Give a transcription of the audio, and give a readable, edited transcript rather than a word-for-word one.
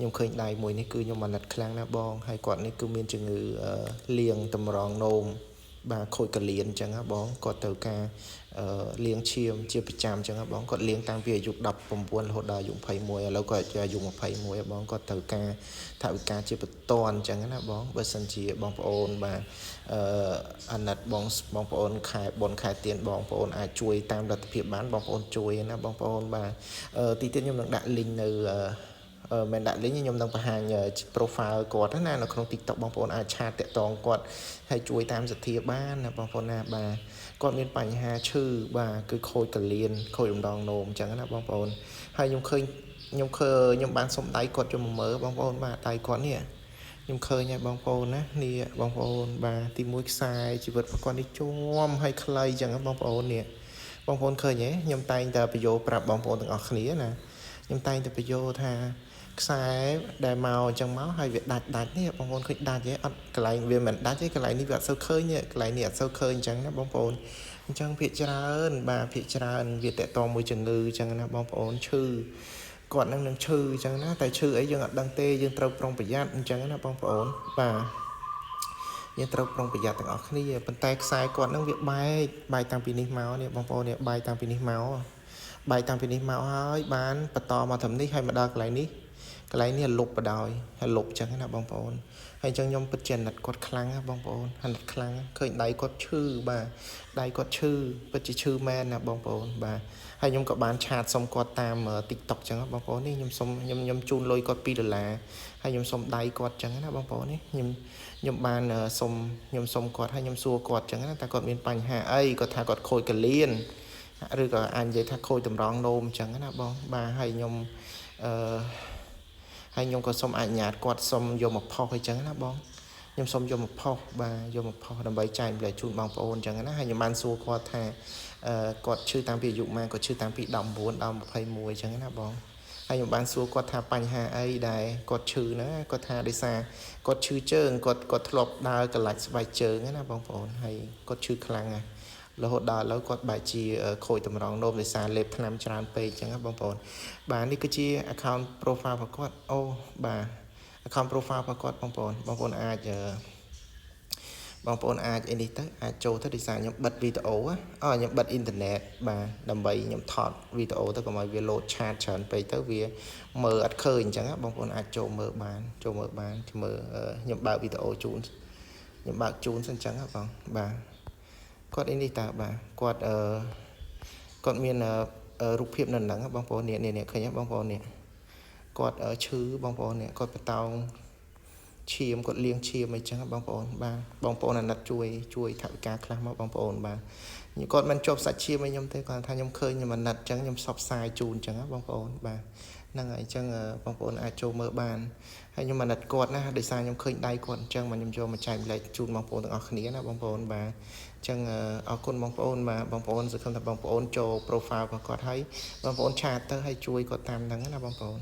ខ្ញុំឃើញដៃមួយនេះគឺខ្ញុំអាណិតខ្លាំងណាស់បងហើយគាត់នេះគឺមានជំងឺលៀងតម្រងនោមបាទខូចកលៀនអញ្ចឹងណាបងគាត់ត្រូវការលាងឈាមជាប្រចាំអញ្ចឹងណាបងគាត់លាងតាំងពីអាយុ19រហូតដល់អាយុ21ឥឡូវគាត់អាយុ21បងគាត់ត្រូវការថវិកាជាបន្ទាន់អញ្ចឹងណាបងបើសិនជាបងប្អូនបាទអាណិតបងប្អូនខែបុណ្យខែទៀនបងប្អូនអាចជួយតាមលទ្ធភាពបានបងប្អូនជួយណាបងប្អូនបាទទីទៀតខ្ញុំនឹងដាក់ link នៅមិនដាក់ link ខ្ញុំនឹងបង្ហាញ profile គាត់ណានៅក្នុង TikTok បងប្អូនអាចឆាតតាក់ទងគាត់ហើយជួយតាមសទ្ធាបានណាបងប្អូនណាបាទគាត់មានបញ្ហាឈឺបាទគឺខូចកលៀនខូចរំដងនោមអញ្ចឹងណាបងប្អូនហើយខ្ញុំបានសុំដៃគាត់យកមកមើលបងប្អូនបាទដៃគាត់នេះខ្ញុំឃើញហើយបងប្អូនណានេះបងប្អូនបាទទី1ខ្សែជីវិតរបស់គាត់នេះជួមហើយខ្លីអញ្ចឹងបងប្អូននេះបងប្អូនឃើញទេខ្ញុំតែងតែបញ្យោប្រាប់បងប្អូនទាំងអស់គ្នាណាខ្ញុំតែងតែបញ្យោថាខ្សែដែលមកអញ្ចឹងមកហើយវាដាច់នេះបងប្អូនឃើញដាច់ទេអត់កន្លែងវាមិនដាច់ទេកន្លែងនេះវាអត់សូវឃើញទេកន្លែងនេះអត់សូវឃើញអញ្ចឹងណាបងប្អូនអញ្ចឹងភាគច្រើនបាទភាគច្រើនវាតកតមួយជំងឺអញ្ចឹងណាបងប្អូនឈឺគាត់នឹងឈឺអញ្ចឹងណាតែឈឺអីយើងអត់ដឹងទេយើងត្រូវប្រុងប្រយ័ត្នអញ្ចឹងណាបងប្អូនបាទយើងត្រូវប្រុងប្រយ័ត្នទាំងអស់គ្នាប៉ុន្តែខ្សែគាត់នឹងវាបែកតាំងពីនេះមកនេះបងប្អូននេះបែកតាំងពីនេះមកហើយបានបន្តមកត្រឹមនេះហើយមកដល់កន្លែងនេះលុបបដ ாய் ហើយលុបអញ្ចឹងណាបងប្អូនហើយអញ្ចឹងខ្ញុំពិតជាអាណិតគាត់ខ្លាំងណាបងប្អូនអាណិតខ្លាំងឃើញដៃគាត់ឈឺបាទដៃគាត់ឈឺពិតជាឈឺមែនណាបងប្អូនបាទហើយខ្ញុំក៏បានឆាតសុំគាត់តាម TikTok អញ្ចឹងបងប្អូននេះខ្ញុំជូនលុយគាត់$2ហើយខ្ញុំសុំដៃគាត់អញ្ចឹងណាបងប្អូននេះខ្ញុំបានខ្ញុំសុំគាត់ហើយខ្ញុំសួរគាត់អញ្ចឹងណាតែគាត់មានបញ្ហាអីគាត់ថាគាត់ខូចកលៀនឬក៏អាចនិយាយថាខូចតម្រងនោមអញ្ចឹងណាបងបាទហើយខ្ញុំក៏សូមអនុញ្ញាតគាត់សូមយកមកផុសអញ្ចឹងណាបងខ្ញុំសូមយកមកផុសបាទយកមកផុសដើម្បីចែកម្លែកជូនបងប្អូនអញ្ចឹងណាហើយខ្ញុំបានសួរគាត់ថាគាត់ឈឺតាំងពីអាយុម៉ានគាត់ឈឺតាំងពី19ដល់21អញ្ចឹងណាបងហើយខ្ញុំបានសួរគាត់ថាបញ្ហាអីដែលគាត់ឈឺណាគាត់ថាដោយសារគាត់ឈឺជើងគាត់ធ្លាប់ដើរកន្លាច់ស្បែកជើងណាបងប្អូនហើយគាត់ឈឺខ្លាំងណាស់រហូតដល់ឥឡូវគាត់បែរជាខូចតម្រងនោមដោយសារលេបថ្នាំច្រើនពេកអញ្ចឹងណាបងប្អូនបាទនេះគឺជា account profile របស់គាត់អូបាទ account profile របស់គាត់បងប្អូនអាចអីនេះទៅអាចចូលទៅដោយសារខ្ញុំបិទវីដេអូខ្ញុំបិទអ៊ីនធឺណិតបាទដើម្បីខ្ញុំថតវីដេអូទៅកុំឲ្យវាលោតឆាតច្រើនពេកទៅវាមើលអត់ឃើញអញ្ចឹងបងប្អូនអាចចូលមើលបានខ្ញុំបើកវីដេអូជូនខ្ញុំបើកជូនសិនអញ្ចឹងបងបាទគាត់អីនេះតើបាទគាត់មានរូបភាពនៅហ្នឹងបងប្អូននេះឃើញទេបងប្អូននេះគាត់ឈឺបងប្អូននេះគាត់បតោងឈាមគាត់លាងឈាមអីចឹងបងប្អូនបាទបងប្អូនអាណិតជួយថវិកាខ្លះមកបងប្អូនបាទគាត់មិនជាប់សាច់ឈាមឲ្យខ្ញុំទេគាត់ថាខ្ញុំឃើញខ្ញុំអាណិតចឹងខ្ញុំសបផ្សាយជូនចឹងបងប្អូនបាទហ្នឹងហើយអញ្ចឹងបងប្អូនអាចចូលមើលបានហើយខ្ញុំអាណិតគាត់ណាដោយសារខ្ញុំឃើញដៃគាត់អញ្ចឹងមកខ្ញុំយកមកចែកម្លែកជូនបងប្អូនទាំងអស់គ្នាណាបងប្អូនបាទអញ្ចឹងអរគុណបងប្អូនបាទបងប្អូនសង្ឃឹមថាបងប្អូនចូល profile របស់គាត់ហើយបងប្អូនឆាតទៅហើយជួយគាត់តាមហ្នឹងណាបងប្អូន